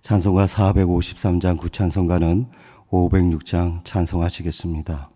찬송가 453장 구찬송가는 506장 찬송하시겠습니다.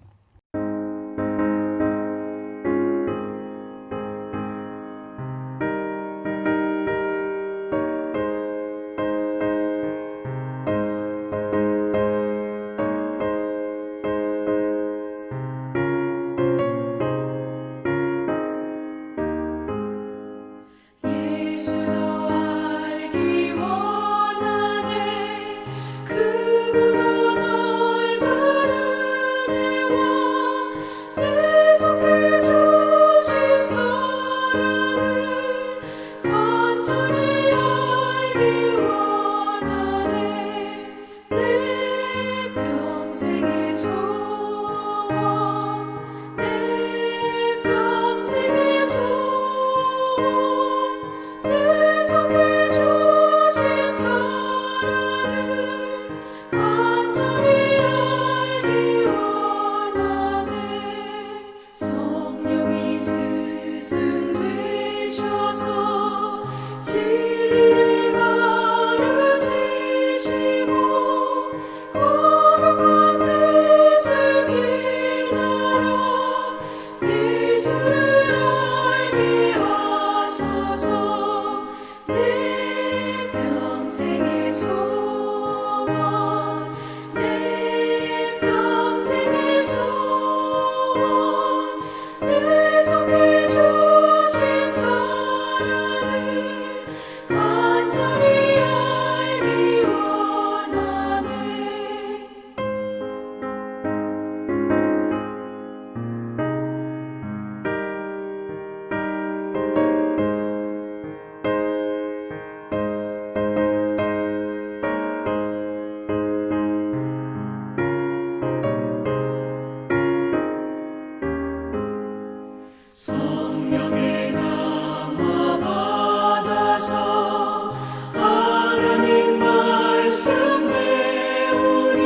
성령의 감화 받아서 하나님 말씀 배우니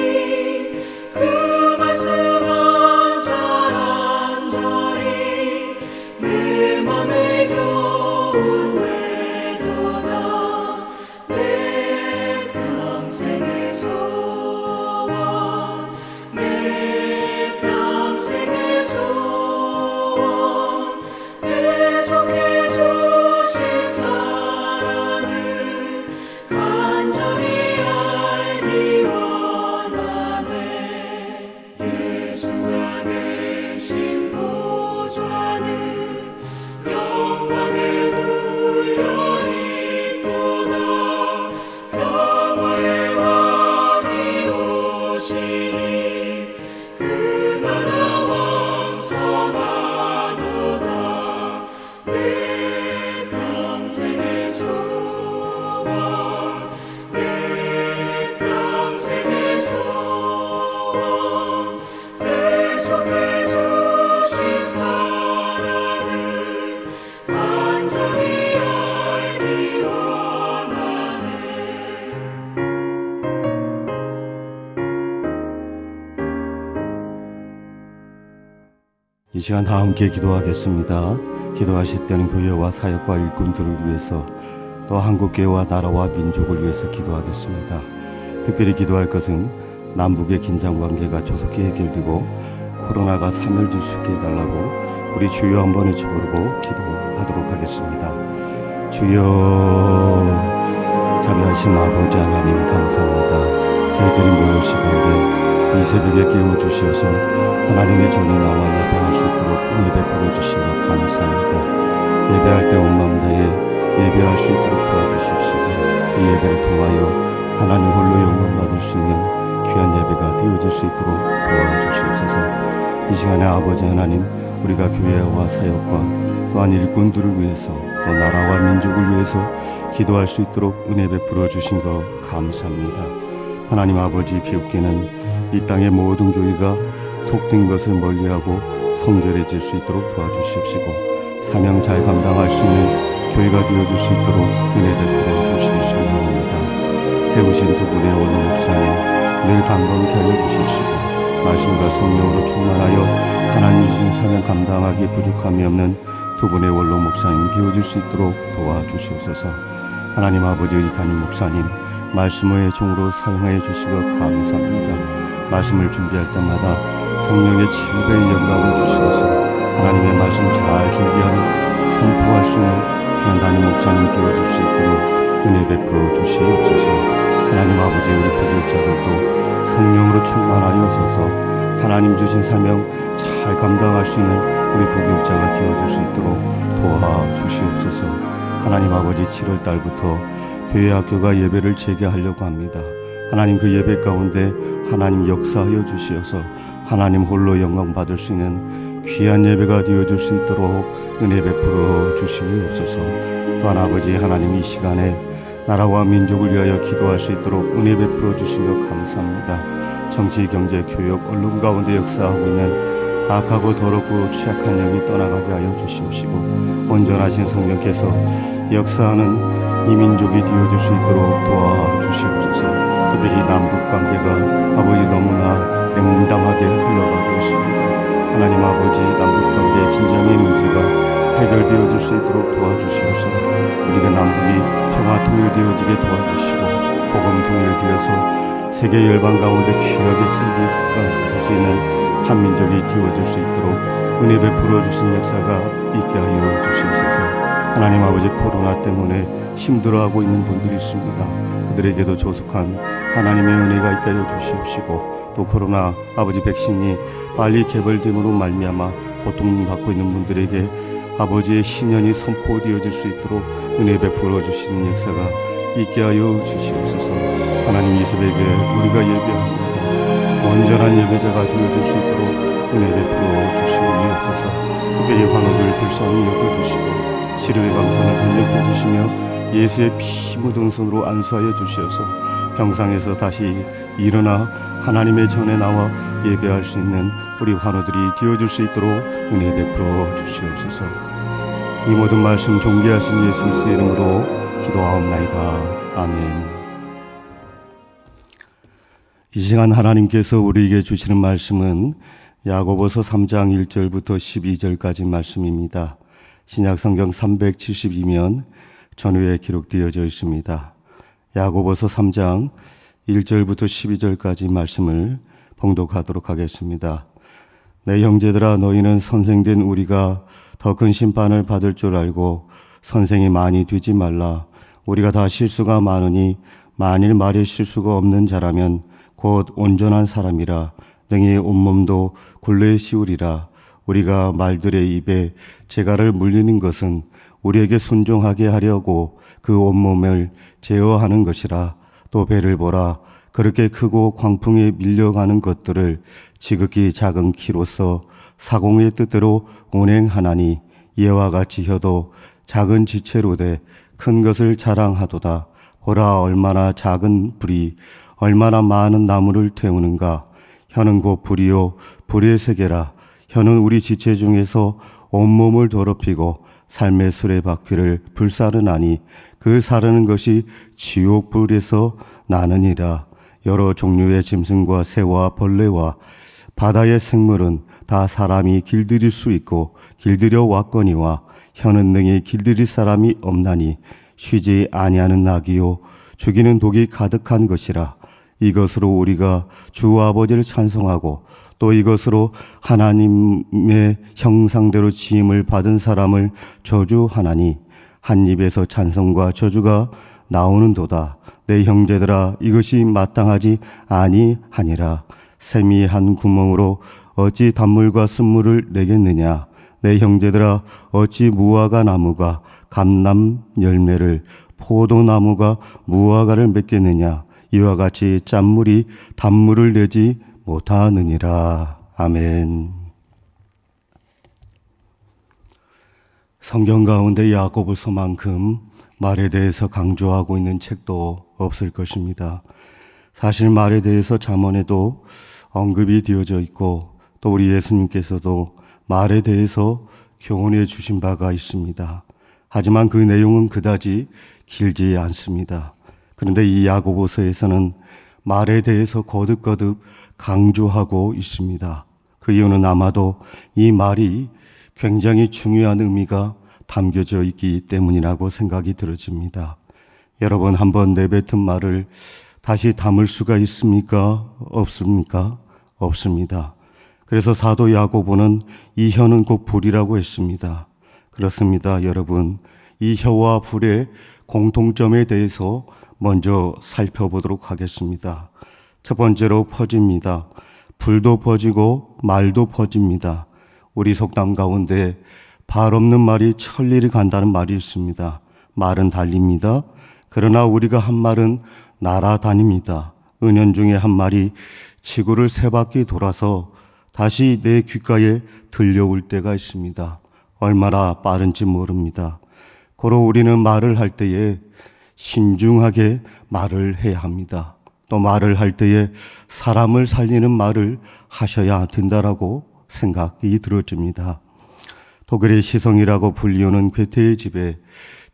그 말씀 한 절 한 절이 내 맘에 교훈 되도다. 내 평생의 소원, 내 평생의 소원, 계속해 주신 사랑을 간절히 알기 원하네. 예수가 계신 보좌는 영광에 둘려 있도다. 평화의 왕이 오시니 그 나라 왕성하도다. 내 평생의 소원, 내 평생의 소원, 계속해 주신 사랑을 간절히 알기 원하네. 이 시간 다 함께 기도하겠습니다. 기도하실 때는 교회와 사역과 일꾼들을 위해서 또 한국교회와 나라와 민족을 위해서 기도하겠습니다. 특별히 기도할 것은 남북의 긴장관계가 조속히 해결되고 코로나가 사멸될 수 있게 해달라고 우리 주여 한번 외쳐부르고 기도하도록 하겠습니다. 주여, 자비하신 아버지 하나님 감사합니다. 저희들이 모여시 가운데 이 새벽에 깨워주셔서 하나님의 전에 나와 예배할 수 있도록 은혜 베풀어 주신 것 감사합니다. 예배할 때 온 마음 다해 예배할 수 있도록 도와주십시오. 이 예배를 통하여 하나님 홀로 영광 받을 수 있는 귀한 예배가 되어질 수 있도록 도와주시옵소서. 이 시간에 아버지 하나님, 우리가 교회와 사역과 또한 일꾼들을 위해서 또 나라와 민족을 위해서 기도할 수 있도록 은혜 베풀어 주신 것 감사합니다. 하나님 아버지, 비옵기는 이 땅의 모든 교회가 속된 것을 멀리하고 성결해질 수 있도록 도와주십시고 사명 잘 감당할 수 있는 교회가 되어줄 수 있도록 은혜 베풀어 주시기 소원합니다. 세우신 두 분의 원로 목사님 늘 강건케 하여 주십시고 말씀과 성령으로 충만하여 하나님 주신 사명 감당하기 부족함이 없는 두 분의 원로 목사님 되어줄 수 있도록 도와주시옵소서. 하나님 아버지, 우리 담임 목사님 말씀의 종으로 사용해 주시고 감사합니다. 말씀을 준비할 때마다 성령의 7배의 영감을 주시어서 하나님의 말씀 잘 준비하여 선포할 수 있는 귀한 담임 목사님 비워줄 수 있도록 은혜 베풀어 주시옵소서. 하나님 아버지, 우리 부교육자들도 성령으로 충만하여서 하나님 주신 사명 잘 감당할 수 있는 우리 부교육자가 되어줄 수 있도록 도와주시옵소서. 하나님 아버지, 7월 달부터 교회 학교가 예배를 재개하려고 합니다. 하나님, 그 예배 가운데 하나님 역사하여 주시어서 하나님 홀로 영광 받을 수 있는 귀한 예배가 되어줄 수 있도록 은혜 베풀어 주시옵소서. 또한 아버지 하나님, 이 시간에 나라와 민족을 위하여 기도할 수 있도록 은혜 베풀어 주시며 감사합니다. 정치, 경제, 교육, 언론 가운데 역사하고 있는 악하고 더럽고 취약한 영이 떠나가게 하여 주시옵시고, 온전하신 성령께서 역사하는 이 민족이 되어줄 수 있도록 도와주시옵소서. 특별히 남북관계가 아버지 너무나 냉담하게 흘러가고 있습니다. 하나님 아버지, 남북관계의 진정의 문제가 해결되어질 수 있도록 도와주시옵소서. 우리가 남북이 평화 통일되어지게 도와주시고, 복음 통일되어서 세계 열방 가운데 귀하게 쓰일 수 있는 한민족이 되어질 수 있도록 은혜 베풀어 주신 역사가 있게 하여 주시옵소서. 하나님 아버지, 코로나 때문에 힘들어하고 있는 분들이 있습니다. 그들에게도 조속한 하나님의 은혜가 있게 하여 주시옵시고, 또 코로나 아버지 백신이 빨리 개발됨으로 말미암아 고통받고 있는 분들에게 아버지의 신년이 선포되어질 수 있도록 은혜 베풀어 주시는 역사가 있게 하여 주시옵소서. 하나님, 이 새벽에 우리가 예배합니다. 온전한 예배자가 되어줄 수 있도록 은혜 베풀어 주시옵소서. 특별히 환우들 불쌍히 여겨주시고 치료의 감사를 건너혀 주시며 예수의 피 묻은 손으로 안수하여 주시어서 병상에서 다시 일어나 하나님의 전에 나와 예배할 수 있는 우리 환우들이 되어줄 수 있도록 은혜 베풀어 주시옵소서. 이 모든 말씀 존귀하신 예수 그리스도의 이름으로 기도하옵나이다. 아멘. 이 시간 하나님께서 우리에게 주시는 말씀은 야고보서 3장 1절부터 12절까지 말씀입니다. 신약성경 372면 전후에 기록되어져 있습니다. 야고보서 3장 1절부터 12절까지 말씀을 봉독하도록 하겠습니다. 내 형제들아, 너희는 선생된 우리가 더 큰 심판을 받을 줄 알고 선생이 많이 되지 말라. 우리가 다 실수가 많으니 만일 말에 실수가 없는 자라면 곧 온전한 사람이라 능히 온몸도 굴레에 씌우리라. 우리가 말들의 입에 재갈을 물리는 것은 우리에게 순종하게 하려고 그 온몸을 제어하는 것이라. 또 배를 보라. 그렇게 크고 광풍에 밀려가는 것들을 지극히 작은 키로서 사공의 뜻대로 운행하나니, 이와 같이 혀도 작은 지체로 돼 큰 것을 자랑하도다. 보라, 얼마나 작은 불이 얼마나 많은 나무를 태우는가. 혀는 곧 불이요 불의 세계라. 혀는 우리 지체 중에서 온몸을 더럽히고 삶의 수레바퀴를 불사르나니 그 사르는 것이 지옥불에서 나느니라. 여러 종류의 짐승과 새와 벌레와 바다의 생물은 다 사람이 길들일 수 있고 길들여 왔거니와 혀는 능히 길들일 사람이 없나니 쉬지 아니하는 낙이요 죽이는 독이 가득한 것이라. 이것으로 우리가 주 아버지를 찬송하고 또 이것으로 하나님의 형상대로 지음을 받은 사람을 저주하나니 한 입에서 찬송과 저주가 나오는도다. 내 형제들아, 이것이 마땅하지 아니하니라. 샘이 한 구멍으로 어찌 단물과 쓴물을 내겠느냐. 내 형제들아, 어찌 무화과 나무가 감람 열매를, 포도나무가 무화과를 맺겠느냐. 이와 같이 짠물이 단물을 내지 못하느니라. 아멘. 성경 가운데 야고보서만큼 말에 대해서 강조하고 있는 책도 없을 것입니다. 사실 말에 대해서 잠언에도 언급이 되어져 있고, 또 우리 예수님께서도 말에 대해서 교훈해 주신 바가 있습니다. 하지만 그 내용은 그다지 길지 않습니다. 그런데 이 야고보서에서는 말에 대해서 거듭거듭 강조하고 있습니다. 그 이유는 아마도 이 말이 굉장히 중요한 의미가 담겨져 있기 때문이라고 생각이 들어집니다. 여러분, 한번 내뱉은 말을 다시 담을 수가 있습니까? 없습니까? 없습니다. 그래서 사도 야고보는 이 혀는 곧 불이라고 했습니다. 그렇습니다, 여러분. 이 혀와 불의 공통점에 대해서 먼저 살펴보도록 하겠습니다. 첫 번째로 퍼집니다. 불도 퍼지고 말도 퍼집니다. 우리 속담 가운데 발 없는 말이 천리를 간다는 말이 있습니다. 말은 달립니다. 그러나 우리가 한 말은 날아다닙니다. 은연중에 한 말이 지구를 세 바퀴 돌아서 다시 내 귓가에 들려올 때가 있습니다. 얼마나 빠른지 모릅니다. 고로 우리는 말을 할 때에 신중하게 말을 해야 합니다. 또 말을 할 때에 사람을 살리는 말을 하셔야 된다라고 생각이 들어집니다. 독일의 시성이라고 불리우는 괴테의 집에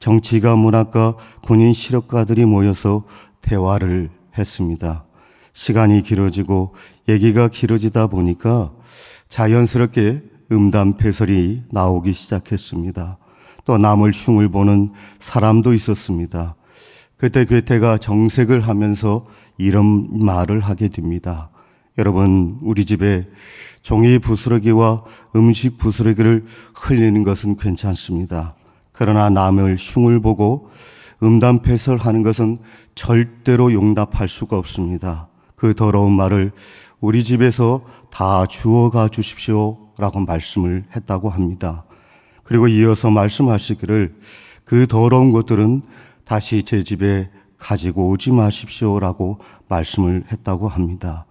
정치가, 문학가, 군인, 실업가들이 모여서 대화를 했습니다. 시간이 길어지고 얘기가 길어지다 보니까 자연스럽게 음담패설이 나오기 시작했습니다. 또 남을 흉을 보는 사람도 있었습니다. 그때 괴테가 정색을 하면서 이런 말을 하게 됩니다. 여러분, 우리 집에 종이 부스러기와 음식 부스러기를 흘리는 것은 괜찮습니다. 그러나 남을 흉을 보고 음담패설하는 것은 절대로 용납할 수가 없습니다. 그 더러운 말을 우리 집에서 다 주워가 주십시오 라고 말씀을 했다고 합니다. 그리고 이어서 말씀하시기를 그 더러운 것들은 다시 제 집에 가지고 오지 마십시오 라고 말씀을 했다고 합니다.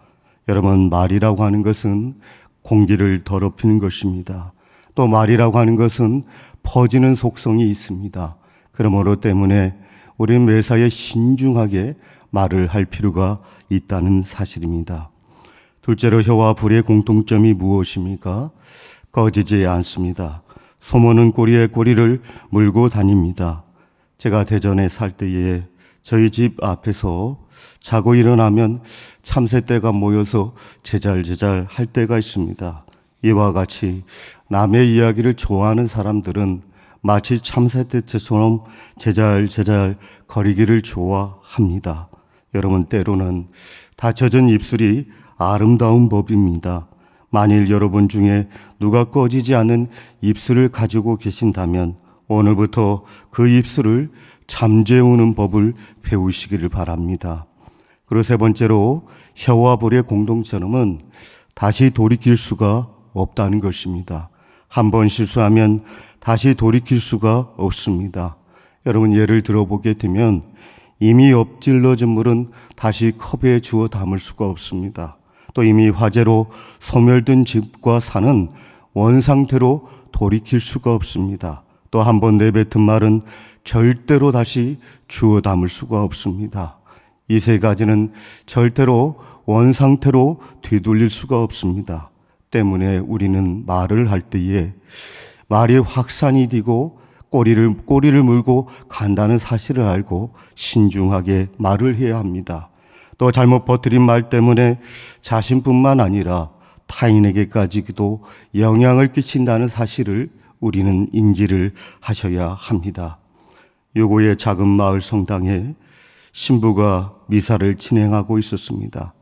여러분, 말이라고 하는 것은 공기를 더럽히는 것입니다. 또 말이라고 하는 것은 퍼지는 속성이 있습니다. 그러므로 때문에 우리는 매사에 신중하게 말을 할 필요가 있다는 사실입니다. 둘째로 혀와 불의 공통점이 무엇입니까? 꺼지지 않습니다. 소모는 꼬리에 꼬리를 물고 다닙니다. 제가 대전에 살 때에 저희 집 앞에서 자고 일어나면 참새떼가 모여서 제잘제잘 할 때가 있습니다. 이와 같이 남의 이야기를 좋아하는 사람들은 마치 참새떼처럼 제잘제잘 거리기를 좋아합니다. 여러분, 때로는 닫혀진 입술이 아름다운 법입니다. 만일 여러분 중에 누가 꺼지지 않는 입술을 가지고 계신다면 오늘부터 그 입술을 잠재우는 법을 배우시기를 바랍니다. 그리고 세 번째로 혀와 불의 공동점은 다시 돌이킬 수가 없다는 것입니다. 한 번 실수하면 다시 돌이킬 수가 없습니다. 여러분, 예를 들어보게 되면 이미 엎질러진 물은 다시 컵에 주워 담을 수가 없습니다. 또 이미 화재로 소멸된 집과 산은 원상태로 돌이킬 수가 없습니다. 또 한 번 내뱉은 말은 절대로 다시 주워 담을 수가 없습니다. 이 세 가지는 절대로 원상태로 되돌릴 수가 없습니다. 때문에 우리는 말을 할 때에 말이 확산이 되고 꼬리를 물고 간다는 사실을 알고 신중하게 말을 해야 합니다. 또 잘못 퍼뜨린 말 때문에 자신뿐만 아니라 타인에게까지도 영향을 끼친다는 사실을 우리는 인지를 하셔야 합니다. 요고의 작은 마을 성당에 신부가 미사를 진행하고 있었습니다.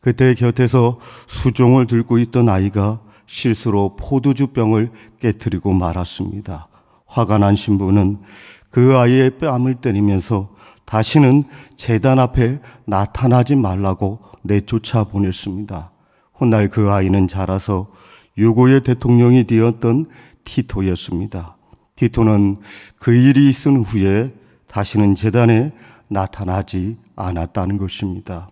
그때 곁에서 수종을 들고 있던 아이가 실수로 포도주병을 깨뜨리고 말았습니다. 화가 난 신부는 그 아이의 뺨을 때리면서 다시는 제단 앞에 나타나지 말라고 내쫓아 보냈습니다. 훗날 그 아이는 자라서 유고의 대통령이 되었던 티토였습니다. 티토는 그 일이 있은 후에 다시는 제단에 나타나지 않았다는 것입니다.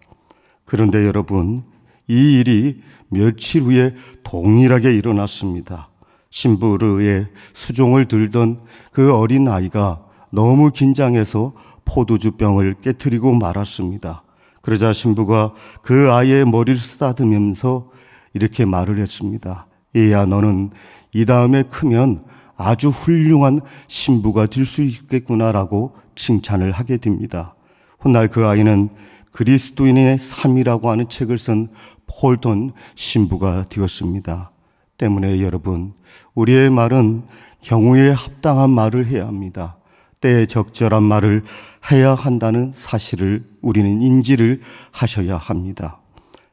그런데 여러분, 이 일이 며칠 후에 동일하게 일어났습니다. 신부의 수종을 들던 그 어린 아이가 너무 긴장해서 포도주병을 깨뜨리고 말았습니다. 그러자 신부가 그 아이의 머리를 쓰다듬으면서 이렇게 말을 했습니다. 얘야, 너는 이 다음에 크면 아주 훌륭한 신부가 될 수 있겠구나라고 칭찬을 하게 됩니다. 훗날 그 아이는 그리스도인의 삶이라고 하는 책을 쓴 폴턴 신부가 되었습니다. 때문에 여러분, 우리의 말은 경우에 합당한 말을 해야 합니다. 때에 적절한 말을 해야 한다는 사실을 우리는 인지를 하셔야 합니다.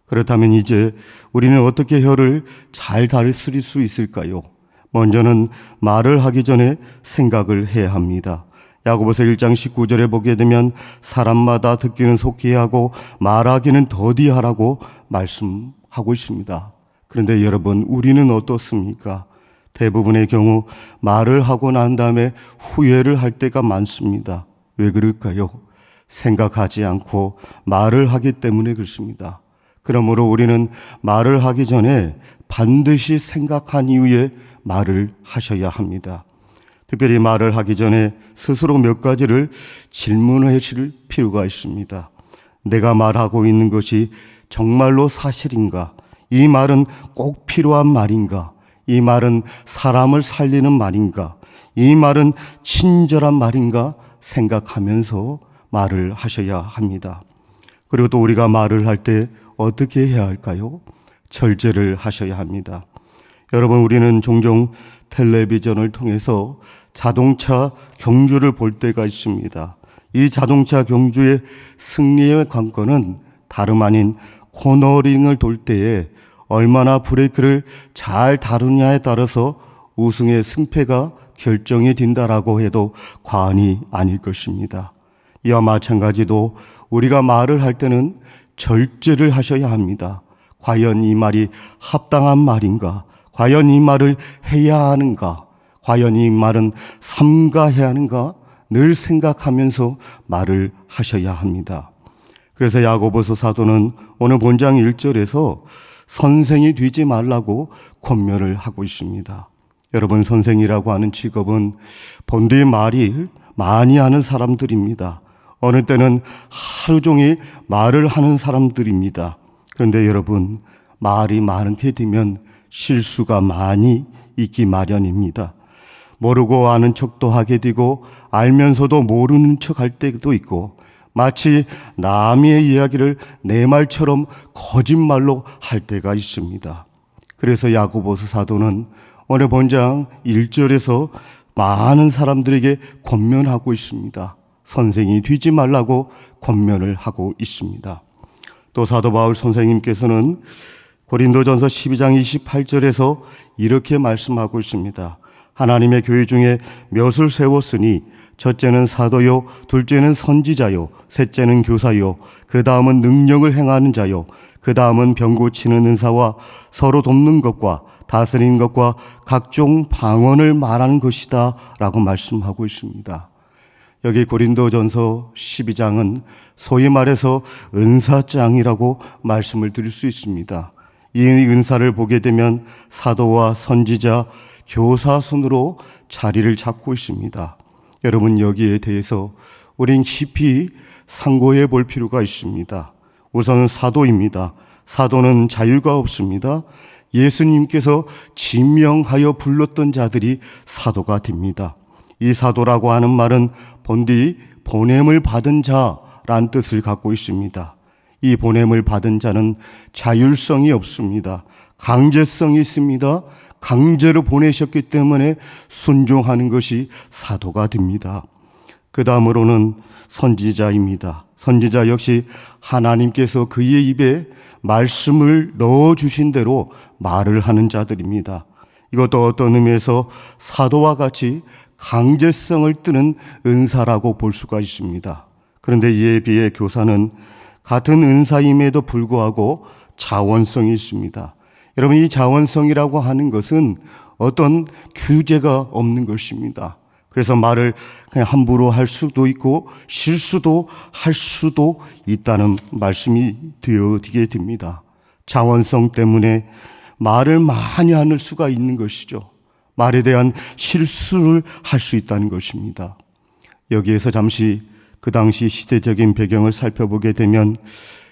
그렇다면 이제 우리는 어떻게 혀를 잘 다스릴 수 있을까요? 먼저는 말을 하기 전에 생각을 해야 합니다. 야고보서 1장 19절에 보게 되면 사람마다 듣기는 속히 하고 말하기는 더디하라고 말씀하고 있습니다. 그런데 여러분, 우리는 어떻습니까? 대부분의 경우 말을 하고 난 다음에 후회를 할 때가 많습니다. 왜 그럴까요? 생각하지 않고 말을 하기 때문에 그렇습니다. 그러므로 우리는 말을 하기 전에 반드시 생각한 이후에 말을 하셔야 합니다. 특별히 말을 하기 전에 스스로 몇 가지를 질문하실 필요가 있습니다. 내가 말하고 있는 것이 정말로 사실인가? 이 말은 꼭 필요한 말인가? 이 말은 사람을 살리는 말인가? 이 말은 친절한 말인가? 생각하면서 말을 하셔야 합니다. 그리고 또 우리가 말을 할 때 어떻게 해야 할까요? 절제를 하셔야 합니다. 여러분, 우리는 종종 텔레비전을 통해서 자동차 경주를 볼 때가 있습니다. 이 자동차 경주의 승리의 관건은 다름 아닌 코너링을 돌 때에 얼마나 브레이크를 잘 다루냐에 따라서 우승의 승패가 결정이 된다라고 해도 과언이 아닐 것입니다. 이와 마찬가지로 우리가 말을 할 때는 절제를 하셔야 합니다. 과연 이 말이 합당한 말인가? 과연 이 말을 해야 하는가? 과연 이 말은 삼가해야 하는가? 늘 생각하면서 말을 하셔야 합니다. 그래서 야고보서 사도는 오늘 본장 1절에서 선생이 되지 말라고 권면을 하고 있습니다. 여러분, 선생이라고 하는 직업은 본디 말을 많이 하는 사람들입니다. 어느 때는 하루 종일 말을 하는 사람들입니다. 그런데 여러분, 말이 많게 되면 실수가 많이 있기 마련입니다. 모르고 아는 척도 하게 되고 알면서도 모르는 척 할 때도 있고 마치 남의 이야기를 내 말처럼 거짓말로 할 때가 있습니다. 그래서 야고보서 사도는 오늘 본장 1절에서 많은 사람들에게 권면하고 있습니다. 선생이 되지 말라고 권면을 하고 있습니다. 또 사도 바울 선생님께서는 고린도전서 12장 28절에서 이렇게 말씀하고 있습니다. 하나님의 교회 중에 몇을 세웠으니 첫째는 사도요, 둘째는 선지자요, 셋째는 교사요, 그 다음은 능력을 행하는 자요, 그 다음은 병 고치는 은사와 서로 돕는 것과 다스리는 것과 각종 방언을 말하는 것이다 라고 말씀하고 있습니다. 여기 고린도전서 12장은 소위 말해서 은사장이라고 말씀을 드릴 수 있습니다. 이 은사를 보게 되면 사도와 선지자, 교사 순으로 자리를 잡고 있습니다. 여러분, 여기에 대해서 우린 깊이 상고해 볼 필요가 있습니다. 우선 사도입니다. 사도는 자유가 없습니다. 예수님께서 지명하여 불렀던 자들이 사도가 됩니다. 이 사도라고 하는 말은 본디 보냄을 받은 자란 뜻을 갖고 있습니다. 이 보냄을 받은 자는 자율성이 없습니다. 강제성이 있습니다. 강제로 보내셨기 때문에 순종하는 것이 사도가 됩니다. 그 다음으로는 선지자입니다. 선지자 역시 하나님께서 그의 입에 말씀을 넣어주신 대로 말을 하는 자들입니다. 이것도 어떤 의미에서 사도와 같이 강제성을 띠는 은사라고 볼 수가 있습니다. 그런데 이에 비해 교사는 같은 은사임에도 불구하고 자원성이 있습니다. 여러분, 이 자원성이라고 하는 것은 어떤 규제가 없는 것입니다. 그래서 말을 그냥 함부로 할 수도 있고 실수도 할 수도 있다는 말씀이 되어지게 됩니다. 자원성 때문에 말을 많이 하는 수가 있는 것이죠. 말에 대한 실수를 할 수 있다는 것입니다. 여기에서 잠시 그 당시 시대적인 배경을 살펴보게 되면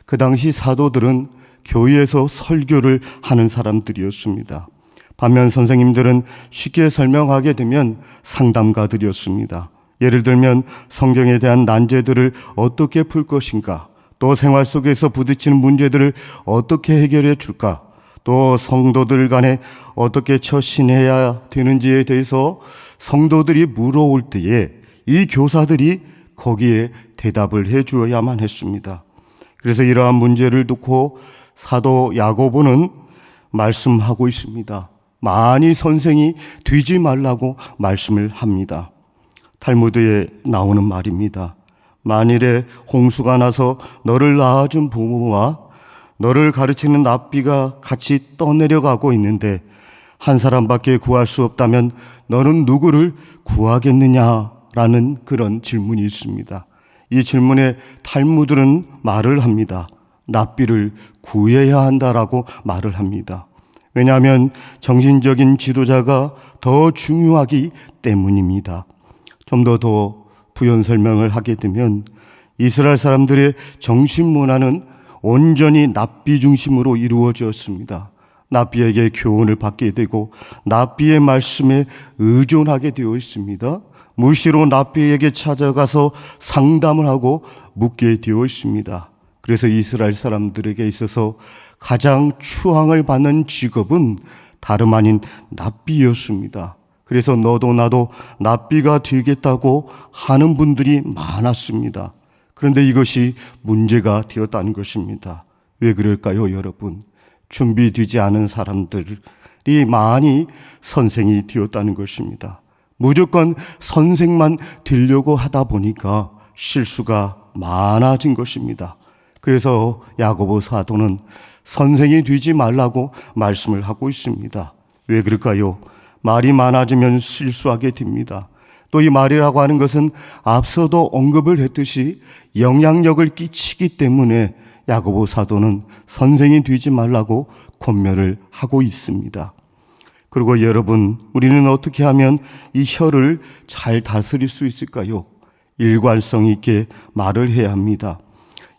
그 당시 사도들은 교회에서 설교를 하는 사람들이었습니다. 반면 선생님들은 쉽게 설명하게 되면 상담가들이었습니다. 예를 들면 성경에 대한 난제들을 어떻게 풀 것인가, 또 생활 속에서 부딪히는 문제들을 어떻게 해결해 줄까, 또 성도들 간에 어떻게 처신해야 되는지에 대해서 성도들이 물어올 때에 이 교사들이 거기에 대답을 해 주어야만 했습니다. 그래서 이러한 문제를 놓고 사도 야고보는 말씀하고 있습니다. 많이 선생이 되지 말라고 말씀을 합니다. 탈무드에 나오는 말입니다. 만일에 홍수가 나서 너를 낳아준 부모와 너를 가르치는 납비가 같이 떠내려가고 있는데 한 사람밖에 구할 수 없다면 너는 누구를 구하겠느냐라는 그런 질문이 있습니다. 이 질문에 탈무드는 말을 합니다. 납비를 구해야 한다라고 말을 합니다. 왜냐하면 정신적인 지도자가 더 중요하기 때문입니다. 좀 더 부연 설명을 하게 되면 이스라엘 사람들의 정신 문화는 온전히 납비 중심으로 이루어졌습니다. 납비에게 교훈을 받게 되고 납비의 말씀에 의존하게 되어 있습니다. 무시로 납비에게 찾아가서 상담을 하고 묻게 되어 있습니다. 그래서 이스라엘 사람들에게 있어서 가장 추앙을 받는 직업은 다름 아닌 납비였습니다. 그래서 너도 나도 납비가 되겠다고 하는 분들이 많았습니다. 그런데 이것이 문제가 되었다는 것입니다. 왜 그럴까요, 여러분? 준비되지 않은 사람들이 많이 선생이 되었다는 것입니다. 무조건 선생만 되려고 하다 보니까 실수가 많아진 것입니다. 그래서 야고보 사도는 선생이 되지 말라고 말씀을 하고 있습니다. 왜 그럴까요? 말이 많아지면 실수하게 됩니다. 또 이 말이라고 하는 것은 앞서도 언급을 했듯이 영향력을 끼치기 때문에 야고보 사도는 선생이 되지 말라고 권면을 하고 있습니다. 그리고 여러분, 우리는 어떻게 하면 이 혀를 잘 다스릴 수 있을까요? 일관성 있게 말을 해야 합니다.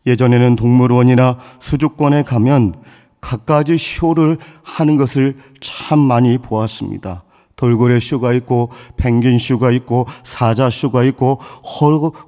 예전에는 동물원이나 수족관에 가면 갖가지 쇼를 하는 것을 참 많이 보았습니다. 돌고래 쇼가 있고 펭귄 쇼가 있고 사자 쇼가 있고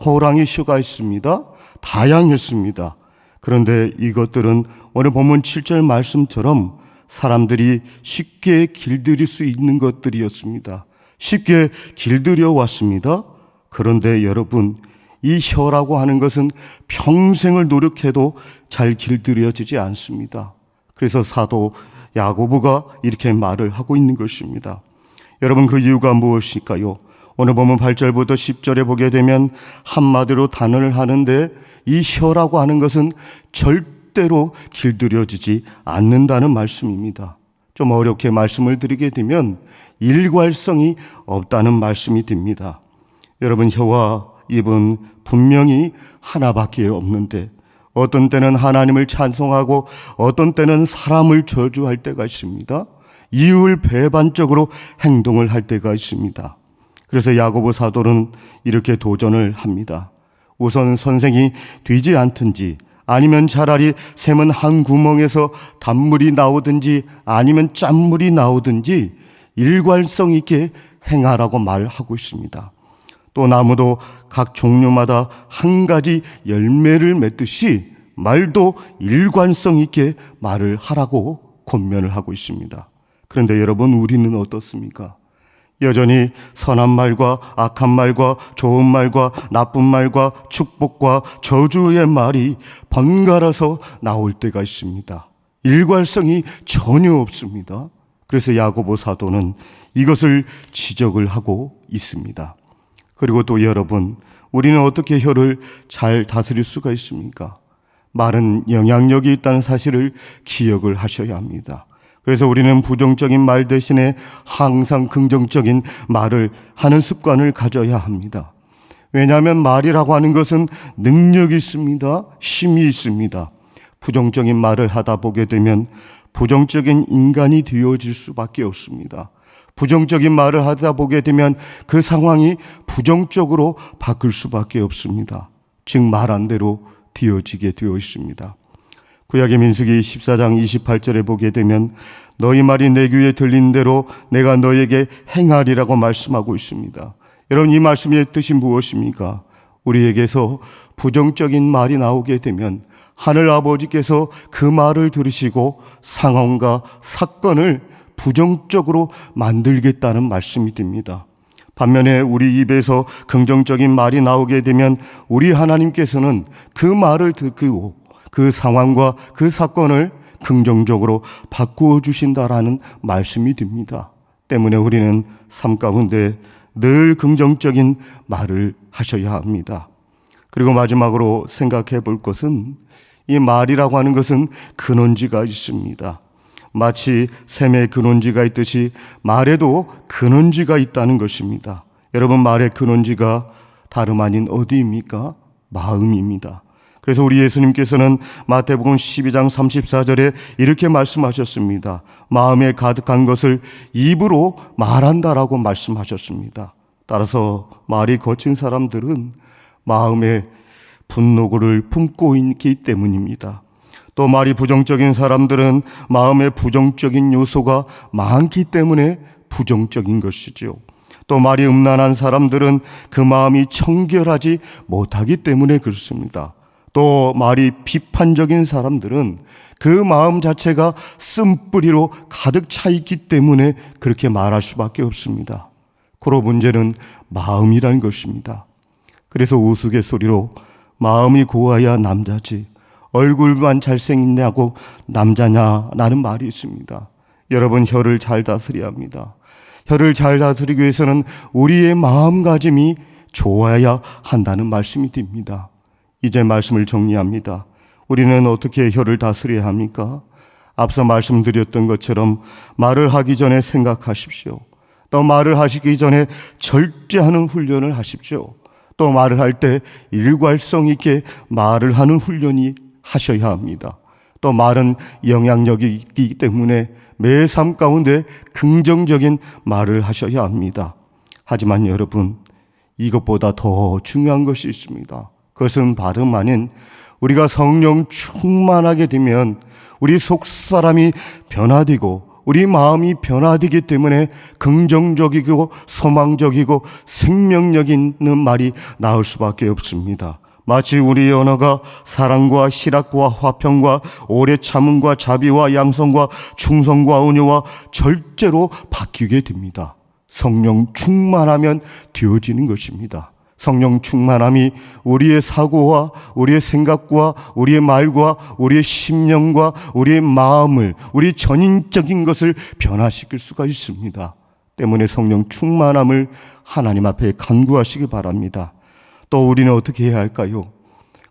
호랑이 쇼가 있습니다. 다양했습니다. 그런데 이것들은 오늘 본문 7절 말씀처럼 사람들이 쉽게 길들일 수 있는 것들이었습니다. 쉽게 길들여 왔습니다. 그런데 여러분, 이 혀라고 하는 것은 평생을 노력해도 잘 길들여지지 않습니다. 그래서 사도 야고보가 이렇게 말을 하고 있는 것입니다. 여러분, 그 이유가 무엇일까요? 오늘 보면 8절부터 10절에 보게 되면 한마디로 단언을 하는데 이 혀라고 하는 것은 절대로 길들여지지 않는다는 말씀입니다. 좀 어렵게 말씀을 드리게 되면 일괄성이 없다는 말씀이 됩니다. 여러분, 혀와 입은 분명히 하나밖에 없는데 어떤 때는 하나님을 찬송하고 어떤 때는 사람을 저주할 때가 있습니다. 이율 배반적으로 행동을 할 때가 있습니다. 그래서 야고보 사도는 이렇게 도전을 합니다. 우선 선생이 되지 않든지 아니면 차라리 샘은 한 구멍에서 단물이 나오든지 아니면 짠물이 나오든지 일관성 있게 행하라고 말하고 있습니다. 또 나무도 각 종류마다 한 가지 열매를 맺듯이 말도 일관성 있게 말을 하라고 권면을 하고 있습니다. 그런데 여러분, 우리는 어떻습니까? 여전히 선한 말과 악한 말과 좋은 말과 나쁜 말과 축복과 저주의 말이 번갈아서 나올 때가 있습니다. 일관성이 전혀 없습니다. 그래서 야고보 사도는 이것을 지적을 하고 있습니다. 그리고 또 여러분, 우리는 어떻게 혀를 잘 다스릴 수가 있습니까? 말은 영향력이 있다는 사실을 기억을 하셔야 합니다. 그래서 우리는 부정적인 말 대신에 항상 긍정적인 말을 하는 습관을 가져야 합니다. 왜냐하면 말이라고 하는 것은 능력이 있습니다. 힘이 있습니다. 부정적인 말을 하다 보게 되면 부정적인 인간이 되어질 수밖에 없습니다. 부정적인 말을 하다 보게 되면 그 상황이 부정적으로 바뀔 수밖에 없습니다. 즉 말한 대로 되어지게 되어 있습니다. 구약의 민수기 14장 28절에 보게 되면 너희 말이 내 귀에 들린 대로 내가 너에게 행하리라고 말씀하고 있습니다. 여러분, 이 말씀의 뜻이 무엇입니까? 우리에게서 부정적인 말이 나오게 되면 하늘 아버지께서 그 말을 들으시고 상황과 사건을 부정적으로 만들겠다는 말씀이 됩니다. 반면에 우리 입에서 긍정적인 말이 나오게 되면 우리 하나님께서는 그 말을 듣고 그 상황과 그 사건을 긍정적으로 바꾸어 주신다라는 말씀이 듭니다. 때문에 우리는 삶 가운데 늘 긍정적인 말을 하셔야 합니다. 그리고 마지막으로 생각해 볼 것은 이 말이라고 하는 것은 근원지가 있습니다. 마치 샘에 근원지가 있듯이 말에도 근원지가 있다는 것입니다. 여러분, 말의 근원지가 다름 아닌 어디입니까? 마음입니다. 그래서 우리 예수님께서는 마태복음 12장 34절에 이렇게 말씀하셨습니다. 마음에 가득한 것을 입으로 말한다라고 말씀하셨습니다. 따라서 말이 거친 사람들은 마음에 분노를 품고 있기 때문입니다. 또 말이 부정적인 사람들은 마음에 부정적인 요소가 많기 때문에 부정적인 것이죠. 또 말이 음란한 사람들은 그 마음이 청결하지 못하기 때문에 그렇습니다. 또 말이 비판적인 사람들은 그 마음 자체가 쓴뿌리로 가득 차 있기 때문에 그렇게 말할 수밖에 없습니다. 고로 문제는 마음이라는 것입니다. 그래서 우스갯소리로 마음이 고와야 남자지 얼굴만 잘생겼냐고 남자냐라는 말이 있습니다. 여러분, 혀를 잘 다스려야 합니다. 혀를 잘 다스리기 위해서는 우리의 마음가짐이 좋아야 한다는 말씀이 됩니다. 이제 말씀을 정리합니다. 우리는 어떻게 혀를 다스려야 합니까? 앞서 말씀드렸던 것처럼 말을 하기 전에 생각하십시오. 또 말을 하시기 전에 절제하는 훈련을 하십시오. 또 말을 할 때 일괄성 있게 말을 하는 훈련이 하셔야 합니다. 또 말은 영향력이 있기 때문에 매 삶 가운데 긍정적인 말을 하셔야 합니다. 하지만 여러분, 이것보다 더 중요한 것이 있습니다. 그것은 다름 아닌 우리가 성령 충만하게 되면 우리 속사람이 변화되고 우리 마음이 변화되기 때문에 긍정적이고 소망적이고 생명력 있는 말이 나올 수밖에 없습니다. 마치 우리의 언어가 사랑과 희락과 화평과 오래 참음과 자비와 양성과 충성과 온유와 절제로 바뀌게 됩니다. 성령 충만하면 되어지는 것입니다. 성령 충만함이 우리의 사고와 우리의 생각과 우리의 말과 우리의 심령과 우리의 마음을, 우리 전인적인 것을 변화시킬 수가 있습니다. 때문에 성령 충만함을 하나님 앞에 간구하시기 바랍니다. 또 우리는 어떻게 해야 할까요?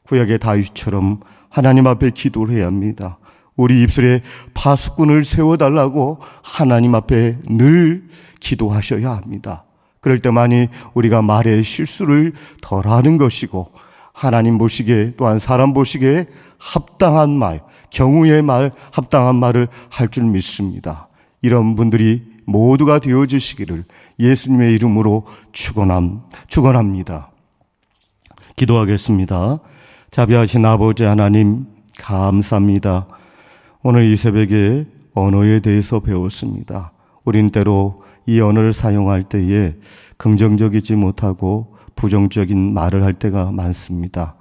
구약의 다윗처럼 하나님 앞에 기도를 해야 합니다. 우리 입술에 파수꾼을 세워달라고 하나님 앞에 늘 기도하셔야 합니다. 그럴 때만이 우리가 말의 실수를 덜하는 것이고 하나님 보시기에 또한 사람 보시기에 합당한 말, 경우의 말, 합당한 말을 할 줄 믿습니다. 이런 분들이 모두가 되어주시기를 예수님의 이름으로 축원합니다. 기도하겠습니다. 자비하신 아버지 하나님, 감사합니다. 오늘 이 새벽에 언어에 대해서 배웠습니다. 우린 때로 이 언어를 사용할 때에 긍정적이지 못하고 부정적인 말을 할 때가 많습니다.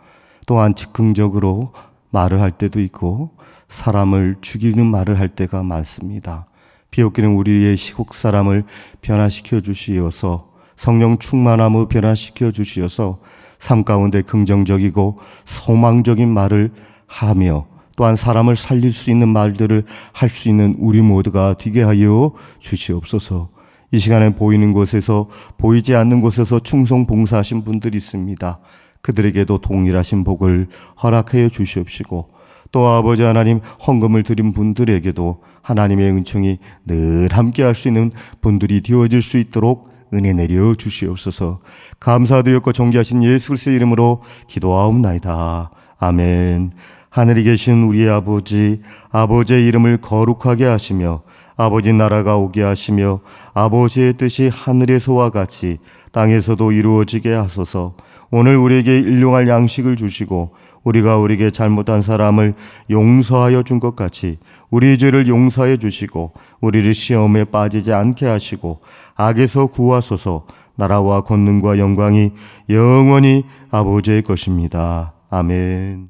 또한 즉흥적으로 말을 할 때도 있고 사람을 죽이는 말을 할 때가 많습니다. 비옵기는 우리의 시국 사람을 변화시켜 주시어서 성령 충만함을 변화시켜 주시어서 삶 가운데 긍정적이고 소망적인 말을 하며 또한 사람을 살릴 수 있는 말들을 할 수 있는 우리 모두가 되게 하여 주시옵소서. 이 시간에 보이는 곳에서 보이지 않는 곳에서 충성 봉사하신 분들이 있습니다. 그들에게도 동일하신 복을 허락하여 주시옵시고 또 아버지 하나님 헌금을 드린 분들에게도 하나님의 은총이 늘 함께할 수 있는 분들이 되어질 수 있도록 은혜 내려 주시옵소서. 감사드렸고 존귀하신 예수 그리스도의 이름으로 기도하옵나이다. 아멘. 하늘에 계신 우리의 아버지, 아버지의 이름을 거룩하게 하시며 아버지 나라가 오게 하시며 아버지의 뜻이 하늘에서와 같이 땅에서도 이루어지게 하소서. 오늘 우리에게 일용할 양식을 주시고 우리가 우리에게 잘못한 사람을 용서하여 준 것 같이 우리 죄를 용서해 주시고 우리를 시험에 빠지지 않게 하시고 악에서 구하소서. 나라와 권능과 영광이 영원히 아버지의 것입니다. 아멘.